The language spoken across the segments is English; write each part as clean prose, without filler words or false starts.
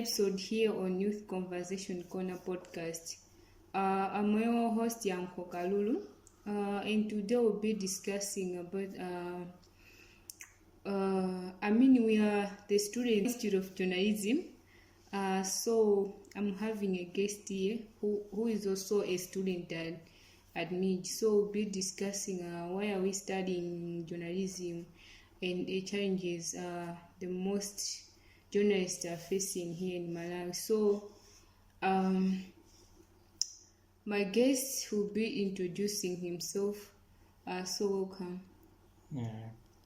episode here on Youth Conversation Corner podcast. I'm your host, Yanko Kalulu, and today we'll be discussing about, we are the Student Institute of Journalism. So I'm having a guest here who is also a student at MIJ. So we'll be discussing why are we studying journalism and the challenges the most journalists are facing here in Malawi. So my guest will be introducing himself. So welcome.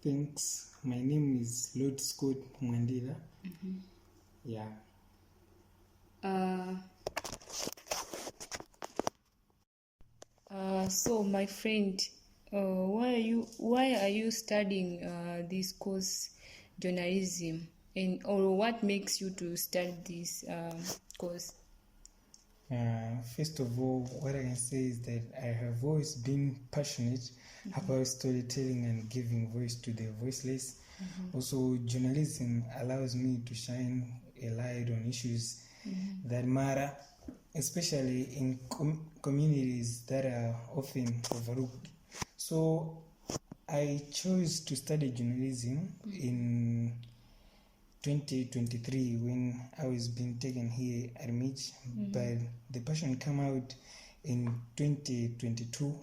Thanks. My name is Lord Scott Mwandila. Yeah. So my friend, why are you studying this course, journalism, or what makes you to study this course? First of all, what I can say is that I have always been passionate about storytelling and giving voice to the voiceless. Also, journalism allows me to shine a light on issues that matter, especially in communities that are often overlooked. So I chose to study journalism in 2023 when I was being taken here at MIJ, but the passion came out in 2022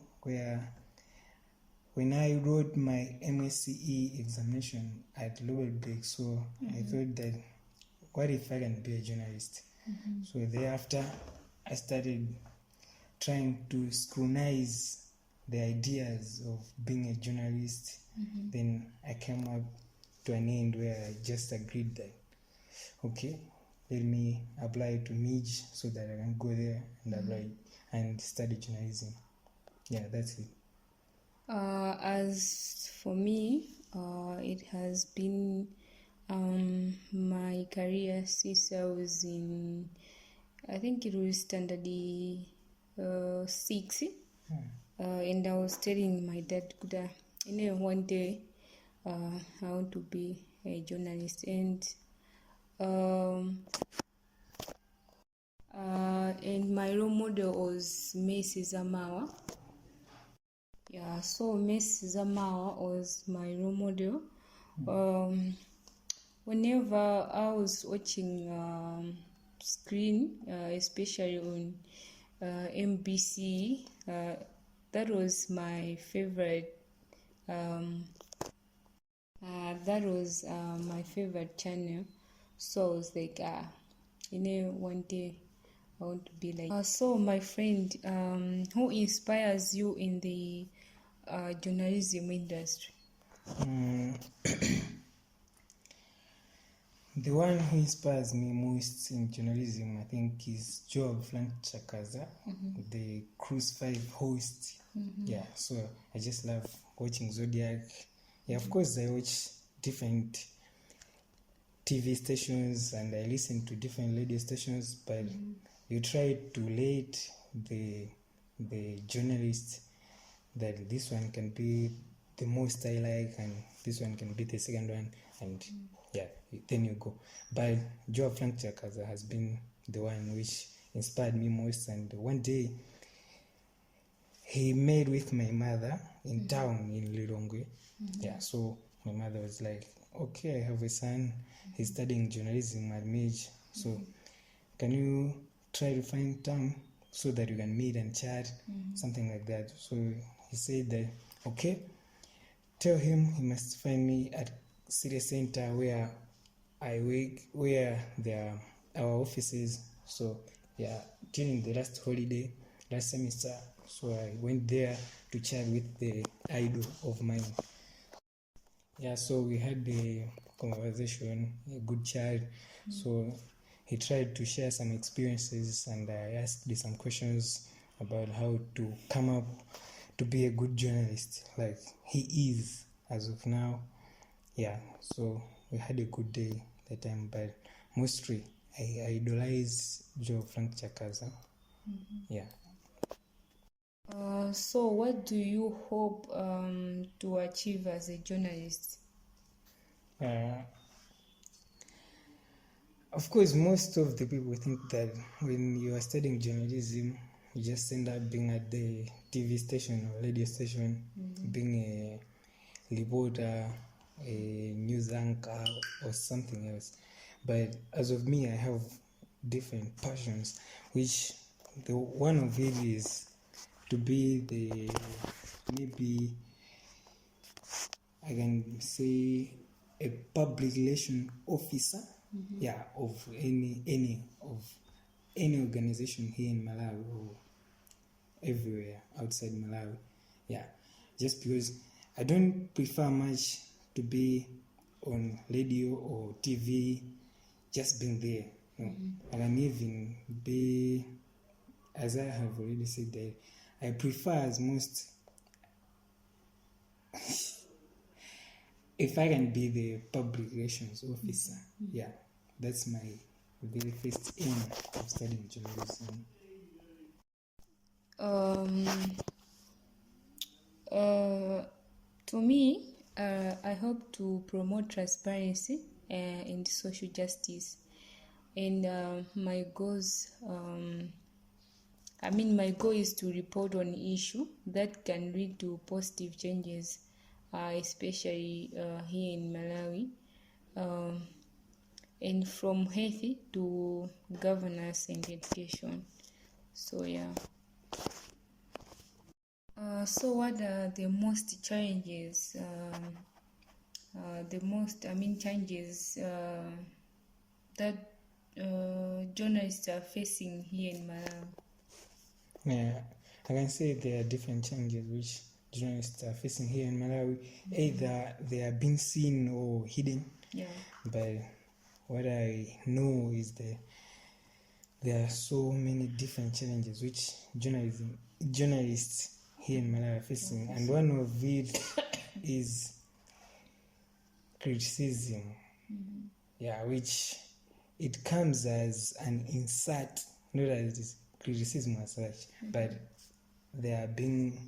when I wrote my MSCE examination at Lowellbeck. So I thought that what if I can be a journalist? So thereafter I started trying to scrutinize the ideas of being a journalist. Then I came up to an end where I just agreed that, okay, let me apply to MIJ so that I can go there and apply and study journalism. Yeah, that's it. As for me, it has been my career since I was in, I think it was standard 6, and I was telling my dad, one day I want to be a journalist, and my role model was Messi Zamawa. Yeah, so Messi Zamawa was my role model. Whenever I was watching screen, especially on MBC, that was my favorite. That was my favorite channel. So I was like, one day I want to be like. So my friend, who inspires you in the journalism industry? The one who inspires me most in journalism, I think, is Job Frank Chakaza, the Cruise 5 host. Yeah, so I just love watching Zodiac. Yeah, of course, I watch different TV stations and I listen to different radio stations, but you try to relate the journalist that this one can be the most I like and this one can be the second one, and yeah, then you go. But Joe Frank Chakaza has been the one which inspired me most, and one day he met with my mother in town in Lilongwe. Yeah, so my mother was like, okay, I have a son, he's studying journalism at MIJ, so can you try to find time so that you can meet and chat, something like that. So he said that, okay, tell him he must find me at city center where I work, where there are our offices. So yeah, during the last semester, so I went there to chat with the idol of mine. Yeah, so we had the conversation, a good chat. So he tried to share some experiences and I asked him some questions about how to come up to be a good journalist like he is as of now. Yeah, so we had a good day that time, but mostly I idolize Joe Frank Chakaza. Yeah. So what do you hope to achieve as a journalist? Of course, most of the people think that when you are studying journalism, you just end up being at the TV station or radio station, being a reporter, a news anchor, or something else. But as of me, I have different passions, which the one of it is to be the, maybe I can say, a public relation officer, of any organization here in Malawi or everywhere outside Malawi. Yeah, just because I don't prefer much to be on radio or TV, just being there. No, I can even be, as I have already said, that I prefer as most if I can be the public relations officer. Yeah, that's my very first aim of studying journalism. To me, I hope to promote transparency and social justice. And my goals, my goal is to report on issue that can lead to positive changes, especially here in Malawi, and from health to governance and education. So yeah. So what are the most challenges? Challenges that journalists are facing here in Malawi. Yeah, I can say there are different challenges which journalists are facing here in Malawi. Either they are being seen or hidden. Yeah. But what I know is that there are so many different challenges which journalists here in Malawi are facing, and one of it is criticism. Yeah, which it comes as an insult, not as criticism as such, but they are being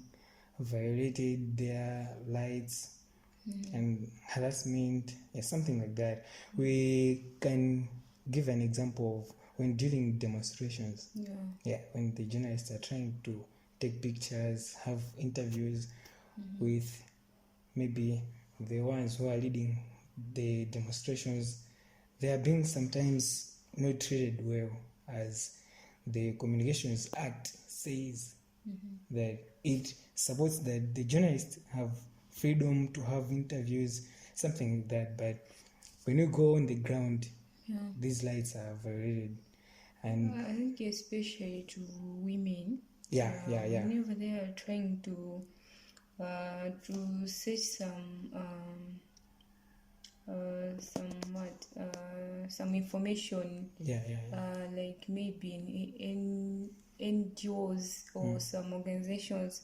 violated, their rights and harassment, something like that. We can give an example of when during demonstrations, when the journalists are trying to take pictures, have interviews with maybe the ones who are leading the demonstrations, they are being sometimes not treated well, as the Communications Act says that it supports that the journalists have freedom to have interviews, something like that. But when you go on the ground, these rights are violated. And I think especially to women. Whenever they are trying to search some information, like maybe in NGOs or some organizations,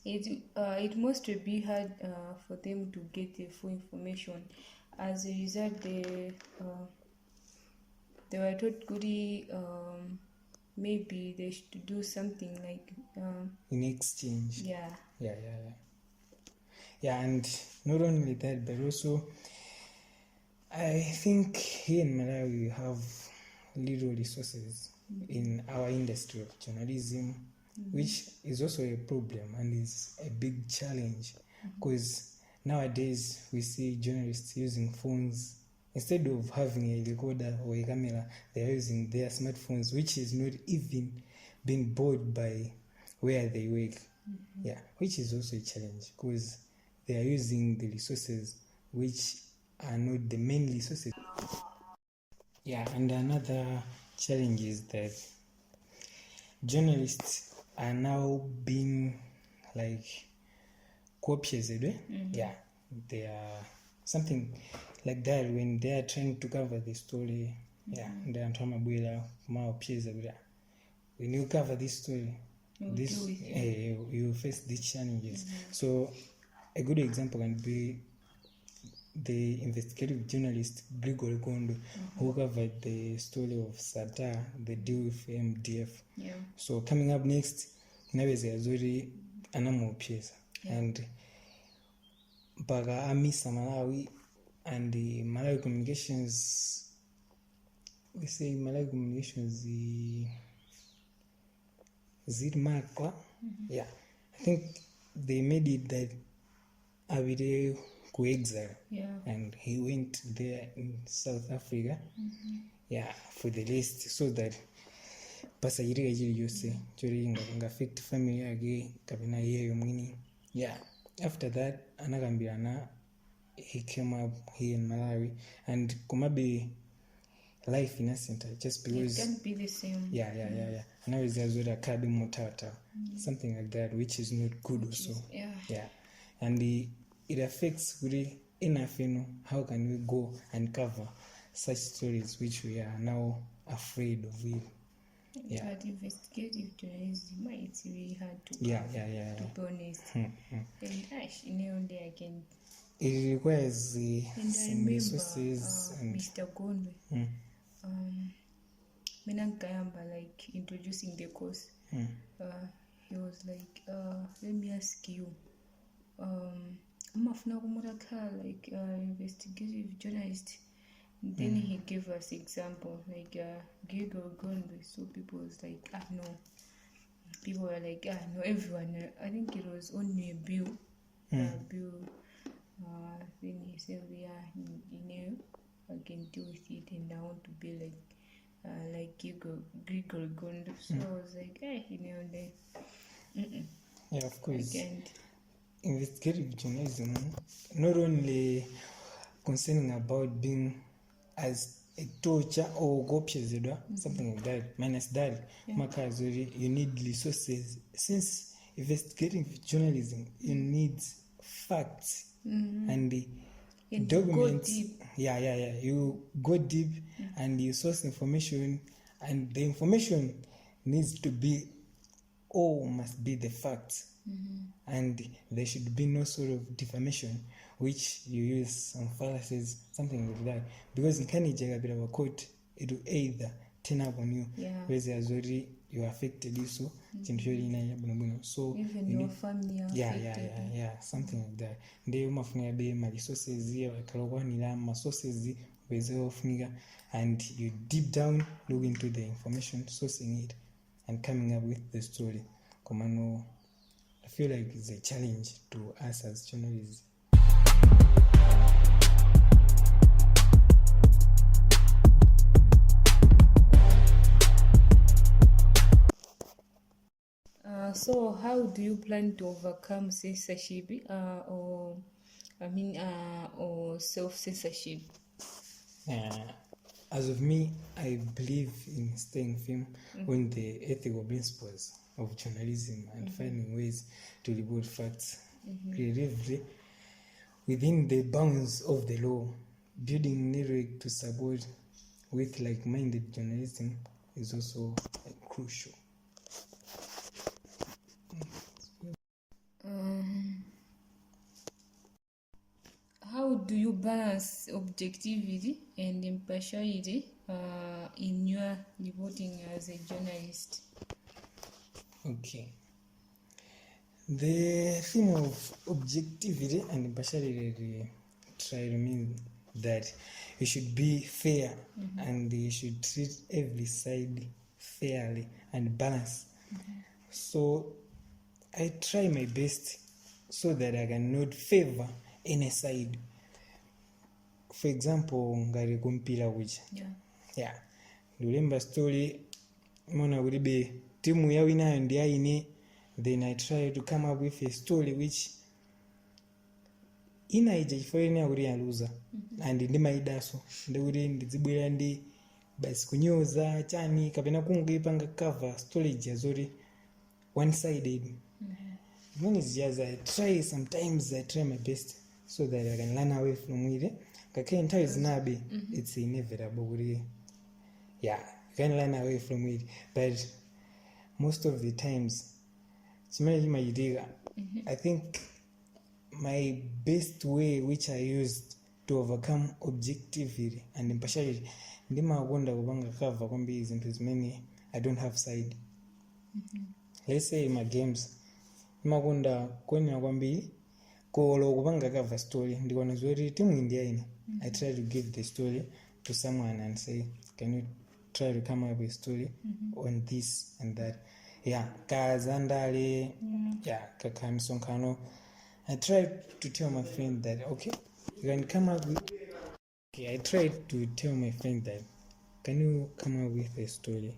it must be hard for them to get the full information. As a result, they were told maybe they should do something like in exchange. Yeah, and not only that, but also I think here in Malawi we have little resources in our industry of journalism, which is also a problem and is a big challenge, because nowadays we see journalists using phones. Instead of having a recorder or a camera, they are using their smartphones, which is not even being bought by where they work. Which is also a challenge, because they are using the resources which are not the main resources. And another challenge is that journalists are now being like copies. They are something like that when they are trying to cover the story. When you cover this story, you face these challenges. So a good example can be the investigative journalist Grigor Gondo, who covered the story of Sata, the deal with MDF. So coming up next, Nawezi Azuri Anamo Pieza, and Baga Amisa Malawi and the Malawi communications, we say Malawi communications Zidmakwa. Yeah, I think they made it that Abide go exile, and he went there in South Africa, for the list, so that pasachirika chili chose chori ngafect family yake kapena iyeyo mwini. After that anakambirana, he came up here in Malawi, and kumabe life in a center just because it can't be the same. And now there's what akabe motata, something like that, which is not good also. And it affects really enough, how can we go and cover such stories which we are now afraid of it. But investigative journalism, it's really hard to to be honest. And I can. It requires some resources. And Mr. Gondwe, Menangayamba, like introducing the course. He was like, let me ask you, like investigative journalist. Then he gave us example like Gregor Gondwe. So people was like, no. People were like, no, everyone. I think it was only a bill. Bill. Then he said, I can deal with it, and I want to be like Gregor Gondwe. So I was like, of course. Investigative journalism, not only concerning about being as a torture or gopshezedwa, something like that, minus that, you need resources. Since investigative journalism, you need facts and the documents. You go deep and you source information, and the information needs to be, must be the facts. And there should be no sort of defamation, which you use some fallacies, something like that. Because in Kanija court, it will either turn up on you, whereas you are affected, so even your family are affected. Something like that. They mafuna be my resources here, my sources, and you deep down look into the information, sourcing it, and coming up with the story. Komano, I feel like it's a challenge to us as journalists. So how do you plan to overcome censorship or self-censorship? As of me, I believe in staying firm on the ethical principles of journalism and finding ways to report facts creatively within the bounds of the law. Building network to support with like-minded journalism is also crucial. How do you balance objectivity and impartiality in your reporting as a journalist? Okay. The theme of objectivity and impartiality try to mean that you should be fair and you should treat every side fairly and balanced. So I try my best so that I can not favor any side. For example, ngari kumpira kuja. Remember story mona kuribe timu ya wina ndi aine, then I try to come up with a story which ina ijaifanya kuri ya loser and ndi maidaso ndikuri ndizibwera ndi basi kunyoza chani kapena kungoipanga cover storage yazori one sided. When it's just sometimes I try my best so that I can learn away from it. Kakenta is nabi, it's inevitable. You can learn away from it, but most of the times, I think my best way which I used to overcome objectivity and impartiality, I don't have side. Let's say in my games, makunda kwenye kwambi kolo kupanga cover story ndikona zoti timu indiaine I try to give the story to someone and say, can you try to come up with a story on this and that? Yeah, kazandale, yeah, kakamisonkhano. I tried to tell my friend that, okay, you can come up with, okay, I tried to tell my friend that, can you come up with a story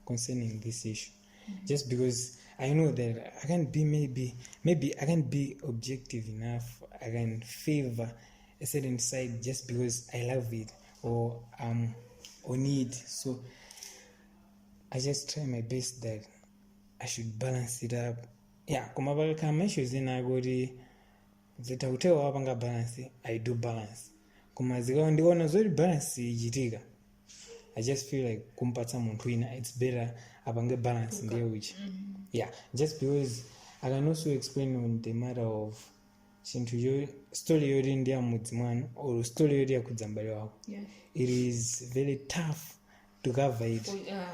concerning this issue? Just because I know that I can't be maybe I can't be objective enough. I can favor a certain side just because I love it or I'm on it. So I just try my best that I should balance it up. Yeah, kumabaka kama issues inagori zitakutewa wapanga balance, I do balance. Kuma zikawa ndiona zori balance ijitika. I just feel like kumpata muntu ina, it's better abange balance in there which. Yeah, just because I can also explain on the matter of story yori ndia mudzimano or story yori ya kudzambali wako. Yeah. It is very tough to cover it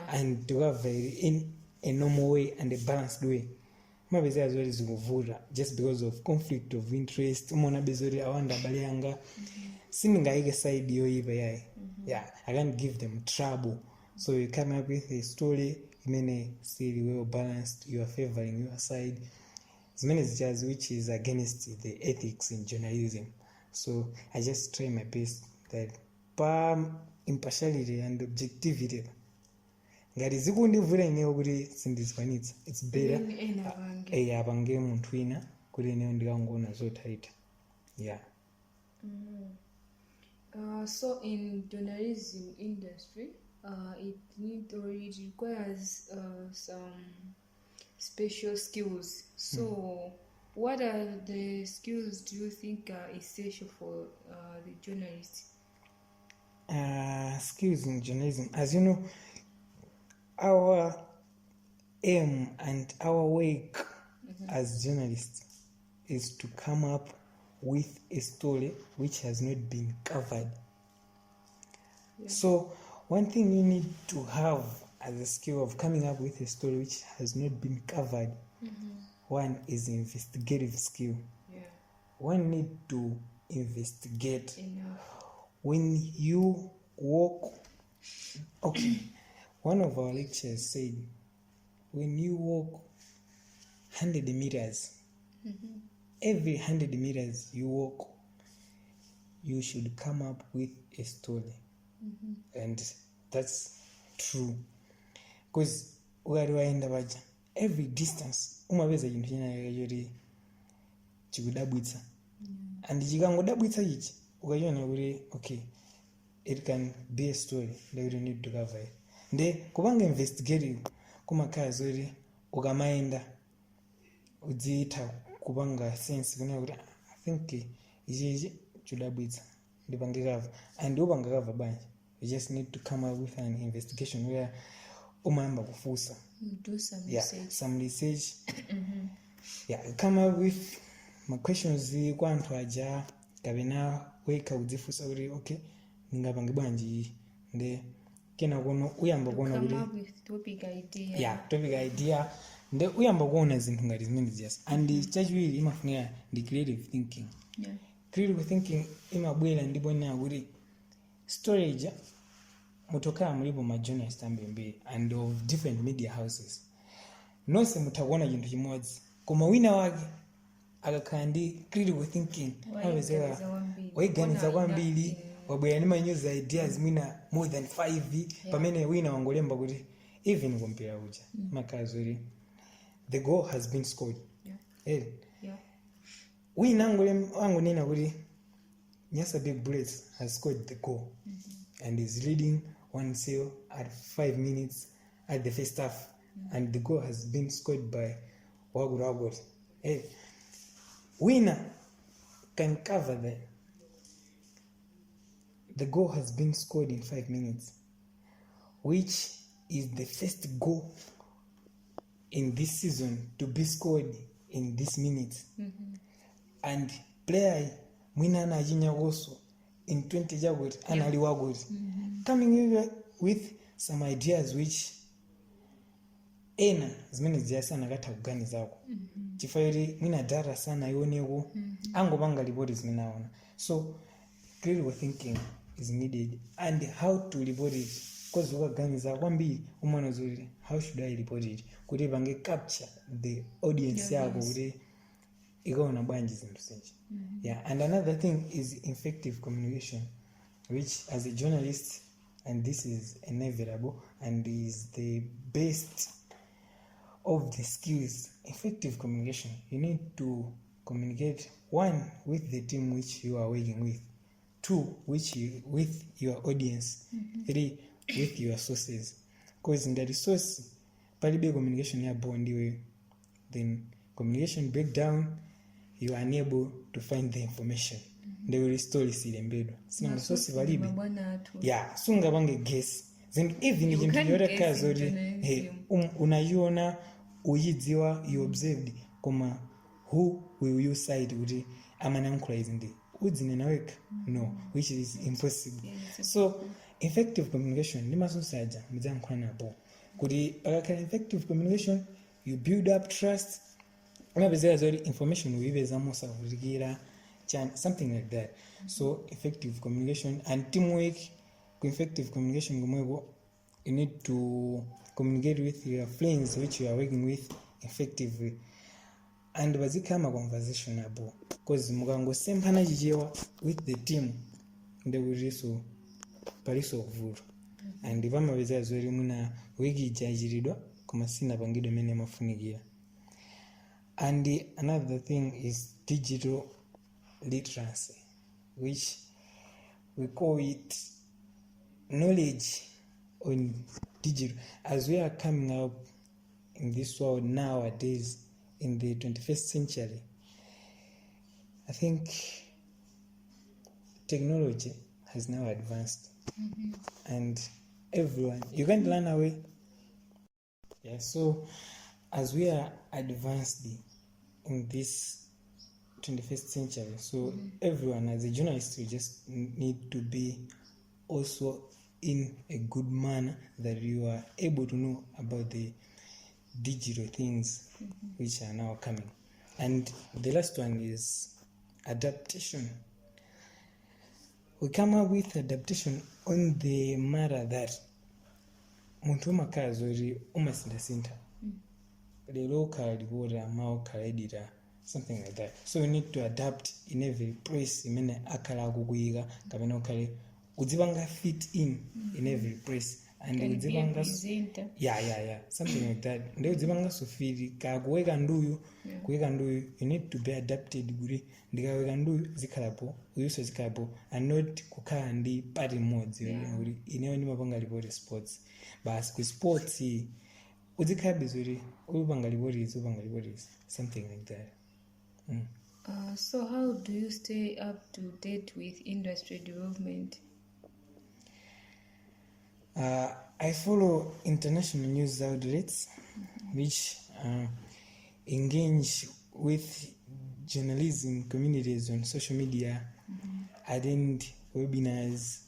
and to cover it in a normal way and a balanced way. Mabezi azori zikuvura just because of conflict of interest. Umona bezori awanda baliyanga. Siningaike side yo ibe yai. Yeah, I can't give them trouble. So you come up with a story, you may say well balanced, you are favoring your side. As many as just which is against the ethics in journalism. So I just try my best that impartiality and objectivity. Ngati zikundivura ineyo kuti sindizikwanitsa, it's better abange muntu wina kuti ineyo ndikangona zotaita. Yeah. So in journalism industry, it requires some special skills. So what are the skills do you think are essential for the journalist? Skills in journalism, as you know, our aim and our work as journalists is to come up with a story which has not been covered. Yeah. So one thing you need to have as a skill of coming up with a story which has not been covered, one is investigative skill. Yeah. One need to investigate. Enough. When you walk, okay, one of our lecturers said, when you walk 100 meters, every 100 meters you walk, you should come up with a story. And that's true. Because every distance, umaweza chintu china choti chikudabwitsa. And chikangodabwitsa ichi, ukachiona kuti, okay, it can be a story that we need to cover it. Nde kupanga investigative kumakhala zoti ukamaenda udziitha kupanga sense kuna kuti I think ichi chudabwitsa ndipange cover and upanga cover banje. You just need to come up with an investigation where umayamba kufusa, do some research. Some research. Come up with my questions kwa anthu aja kapena weka udzifusa kuti okay ningapange banje nde kena kuno uyamba kuona kuti topic idea. Topic idea nde uyamba kuona zinthu ngati zimene ziyas and chachiwiri imafunika ndi creative thinking. Creative thinking imabwera ndipo ina kuti storage mutokhala mulipo ma journalists ambiri and of different media houses. Nonse mutakuona chinthu chimodzi koma wina wake akakhala ndi critical thinking waiganiza kwambiri wabwera ndi manyozi ideas mwina more than 5 pamene wina wangolemba kuti even kumpira uja makhala zoti the goal has been scored. Wina angonena kuti Nyasa Big Bullets has scored the goal and is leading 1-0 at 5 minutes at the first half, and the goal has been scored by Wagura. Winner can cover that. The goal has been scored in 5 minutes, which is the first goal in this season to be scored in this minute. And player Mwina na Jinya also in 20 jagos and aliwagos coming with some ideas which ena zimene ziyasana kata kugani zako chifayiri mwina data sana yoneko angopanga report zimene aona. So critical thinking is needed and how to report it, because ukaganiza kwambiri umanozoti how should I report it kuti pange capture the audience yako kuti ikaona bwanji zinthu zinji. Yeah, and another thing is effective communication, which as a journalist, and this is inevitable and is the best of the skills, effective communication. You need to communicate, one, with the team which you are working with, two, with your audience, three, with your sources, because in the resource palibe communication yabo ndiwe, then communication breakdown, you are unable to find the information. They will restore silembedwa sina resource palibe. Yeah, sungabange guess then even into your case unaiona uyidziwa, you observed koma who will you side kuti amanankhula izi ndi udzine naweka no, which is impossible. So effective communication ni masosaja mdzankhula napo kuti akakhala effective communication, you build up trust, unapezeka zoti information uyipeza mosavutikira something like that. So effective communication and teamwork. Effective communication kumweko, you need to communicate with your friends which you are working with effectively, and bazikama conversation abo, because mukangosemphana chichewa with the team ndekuliso paliso vulu and pamapeza zoti muna wiki jajiridwa koma sina pangidwe mene mafunikira. And another thing is digital literacy, which we call it knowledge on digital. As we are coming up in this world nowadays in the 21st century, I think technology has now advanced, and everyone, you can't run away. Yeah, so as we are advanced in this 21st century, so everyone as a journalist, you just need to be also in a good manner that you are able to know about the digital things which are now coming. And the last one is adaptation. We come up with adaptation on the matter that muntu umakhala zoti umasindasinda lero ukhala reporter ama ukhala editor, something like that. So you need to adapt in every place imene akhala akukuyika kapena ukhale udzipanga fit in every place and udzipanga something like that. Ndio udzipanga sofiri ka kuweka nduyu kuweka nduyu, you need to be adapted kuti ndikaweka nduyu zikhalapo uyuso zikhalapo, and not kukhala ndi party modes kuti ineyo ndimapanga report sports basi ku sports udzikhabe zoti upanga report something like that. So how do you stay up to date with industry development? I follow international news outlets which engage with journalism communities on social media, attend webinars,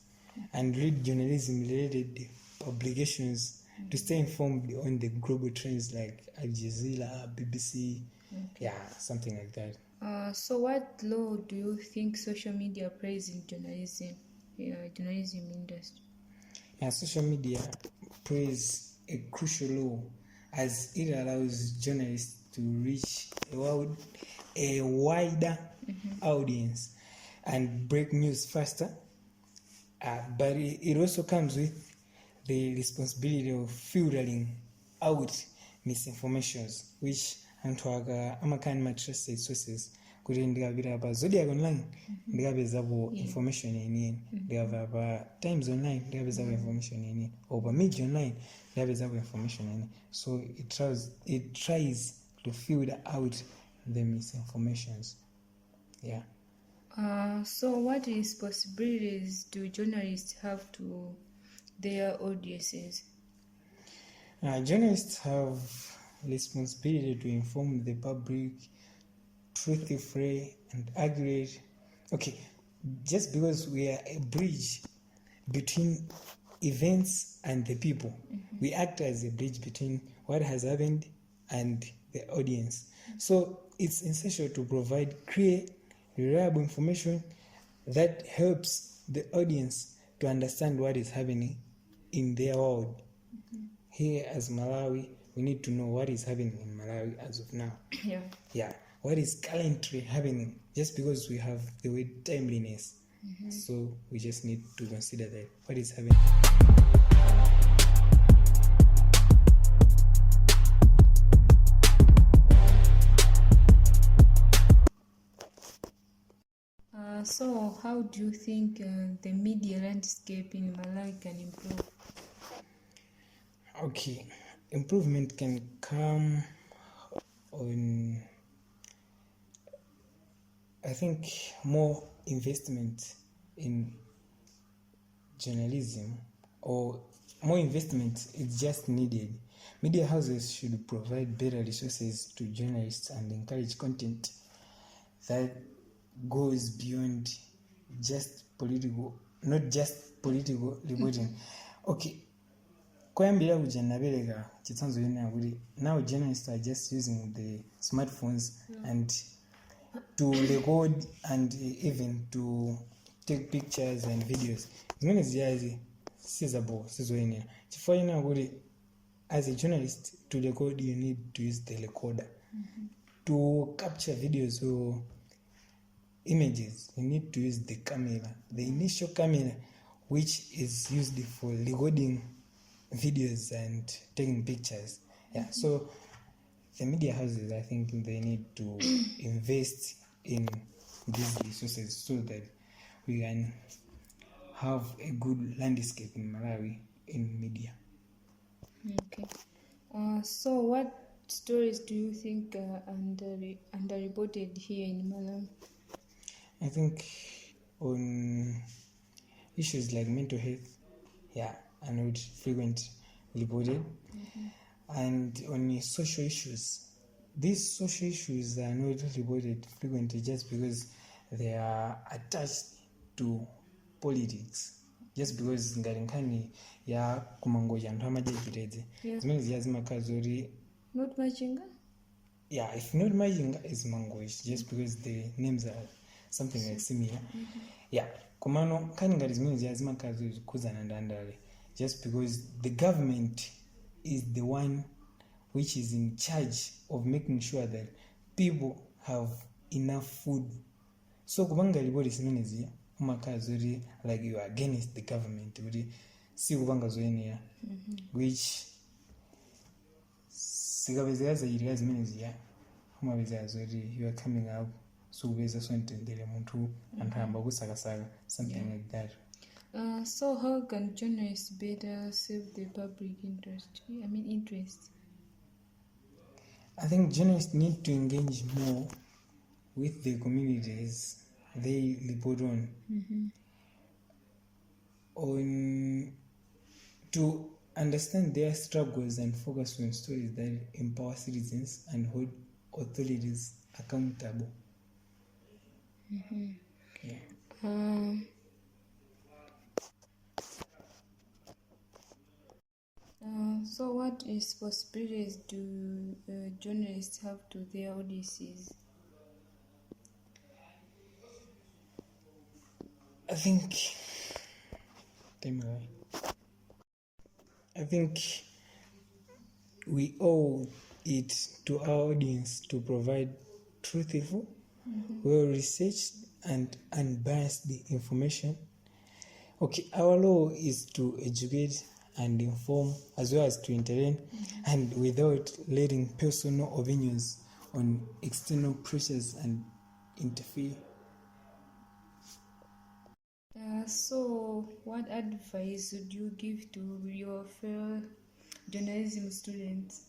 and read journalism related publications to stay informed on the global trends like Al Jazeera, BBC, something like that. So what role do you think social media plays in journalism industry? Social media plays a crucial role as it allows journalists to reach a wider audience and break news faster. But it also comes with the responsibility of filtering out misinformations, which amakani trusted sources kuti ndikapita pa Zodiac online ndikapezapo information yeniyeni, ndikapita pa Times online ndikapezapo information yeniyeni, or pa Media online ndikapezapo information yeniyeni. So it tries to filter out the misinformations. So what responsibilities do journalists have to their audiences? Journalists have responsibility to inform the public truthfully and accurate. Okay, just because we are a bridge between events and the people, we act as a bridge between what has happened and the audience. So it's essential to provide clear, reliable information that helps the audience to understand what is happening in their world. Here as Malawi, we need to know what is happening in Malawi as of now. Yeah, what is currently happening, just because we have the word timeliness. So we just need to consider that what is happening. So how do you think the media landscape in Malawi can improve? Okay, improvement can come on, I think, more investment in journalism, or more investment is just needed. Media houses should provide better resources to journalists and encourage content that goes beyond just political, not just political reporting. Okay, koyambira kuja nabereka chitsanzo china kuti now journalists are just using the smartphones and to record and even to take pictures and videos. Zimene ziyazi sizoyenera chifukwa china kuti as a journalist to record you need to use the recorder. To capture videos or images you need to use the camera, the initial camera, which is used for recording videos and taking pictures. So the media houses, I think they need to invest in these resources so that we can have a good landscape in Malawi in media. Okay. So what stories do you think are underreported here in Malawi? I think on issues like mental health, are not frequently reported. And on social issues, these social issues are not reported frequently just because they are attached to politics. Just because ngati nkhani ya kumangoja anthu amajejitedze zimene ziya zimakhala zoti not machinga. If not machinga is mangoja, just because the names are something like similar. Komano nkhani ngati zimene ziya zimakhala zoti zikhuzana ndandale, just because the government is the one which is in charge of making sure that people have enough food. So kupanga ripoti zimene ziya umakhala zoti like you are against the government, kuti si kupanga zoyenera, which sikapezeka zachitika zimene ziya umapezeka zoti you are coming up sukupeza sontendere munthu anthu amba kusakasaka, something like that. So how can journalists better serve the public interest? I think journalists need to engage more with the communities they report on, to understand their struggles and focus on stories that empower citizens and hold authorities accountable. So what responsibilities do journalists have to their audiences? I think we owe it to our audience to provide truthful, well-researched and unbiased information. Okay, our role is to educate and inform as well as to entertain, and without letting personal opinions on external pressures and interfere. So what advice would you give to your fellow journalism students?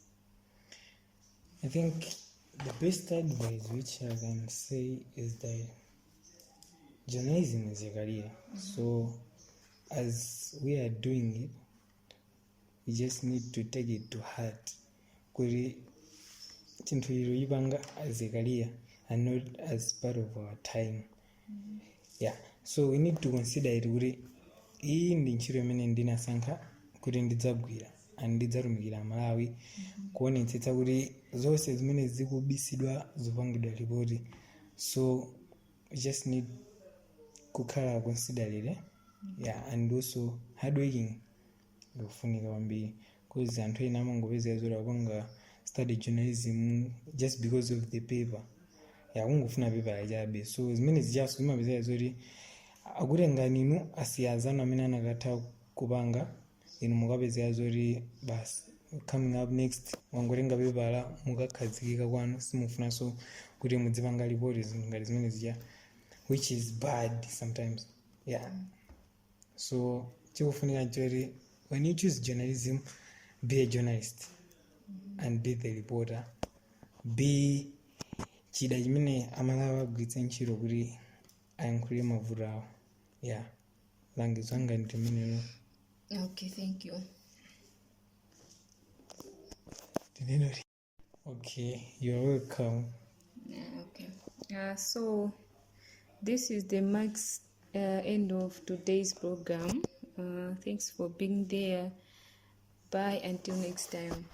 I think the best advice which I can say is that journalism is a career. So as we are doing it, we just need to take it to heart. Kuri chinthu iroyipanga as a career and not as part of our time. So we need to consider it kuti iyi ndi ntchito imene ndinasankha kuti ndidzagwira and ndidzarumikira Malawi, kuonetsetsa kuti zonse zimene zikubisidwa zopangidwa ripoti. So we just need kukhala considerate, yeah, and also hardworking kufunika kwambiri, because anthu ena amangopeza zoti akupanga study journalism just because of the paper, kungofuna paper chabe. So zimene zijaso zimapezeka zoti akutengani inu asiyazana amene anakatha kupanga, inu mukapezeka zoti basi coming up next wangotenga pepala mukakhazikika kwanu, simufunanso kuti mudzipanga report zinthu ngati zimene zija, which is bad sometimes, yeah. So chikufunika choti when you choose journalism, be a journalist and be the reporter, be chida chimene amalawi agwiritsa ntchito kuti ayankhulire mavuto awo, yeah. Langizo anga ndi limenelo. Okay, thank you. Okay, you're welcome. Okay. So this is the max end of today's program. Thanks for being there. Bye until next time.